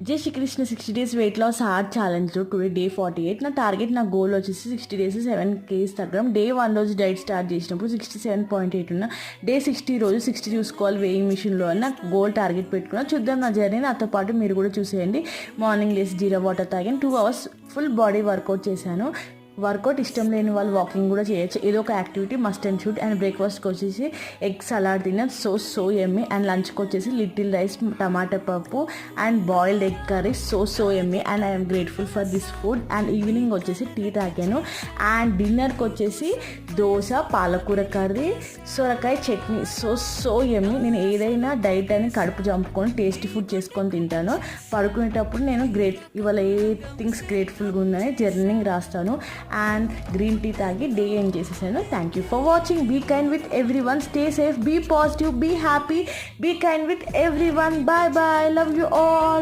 జై Srikrishna 60 days weight loss hard challenge today day 48. నా goal వచ్చేసి 60 days 7 kgs తగ్గడం. డే 1 రోజు డైట్ స్టార్ట్ చేసినప్పుడు 67.8 ఉన్న. డే 60 రోజు 60 చూసుకోవాలి వెయింగ్ మిషన్లో అని నాకు గోల్ టార్గెట్ పెట్టుకున్నా. చూద్దాం నా జర్నీ. నాతో పాటు మీరు కూడా చూసేయండి. మార్నింగ్ లేసి జీరా వాటర్ తాగాను. 2 hours ఫుల్ బాడీ వర్కౌట్ చేశాను. వర్కౌట్ ఇష్టం లేని వాళ్ళు వాకింగ్ కూడా చేయొచ్చు. ఏదో ఒక activity must and shoot. And బ్రేక్ఫాస్ట్కి వచ్చేసి ఎగ్ సలాడ్ తిన్నాను. So yummy. అండ్ లంచ్కి వచ్చేసి లిటిల్ రైస్, టమాటా పప్పు and boiled egg curry. So yummy. And I'm grateful for this food. And evening వచ్చేసి టీ తాగాను. అండ్ డిన్నర్కి వచ్చేసి దోశ, పాలకూర కర్రీ, సొరకాయ చట్నీ. సో ఎమ్మి. నేను ఏదైనా డైట్ అని కడుపు చంపుకొని టేస్టీ ఫుడ్ చేసుకొని తింటాను. పడుకునేటప్పుడు నేను ఇవాళ ఏ థింగ్స్ గ్రేట్ఫుల్గా ఉందని జర్నింగ్ రాస్తాను. అండ్ గ్రీన్ టీ తాగి డే ఎండ్ చేసేసాను. Thank you for watching. Be kind with everyone. Stay safe, be positive, be happy, be kind with everyone. Bye bye. Love you all.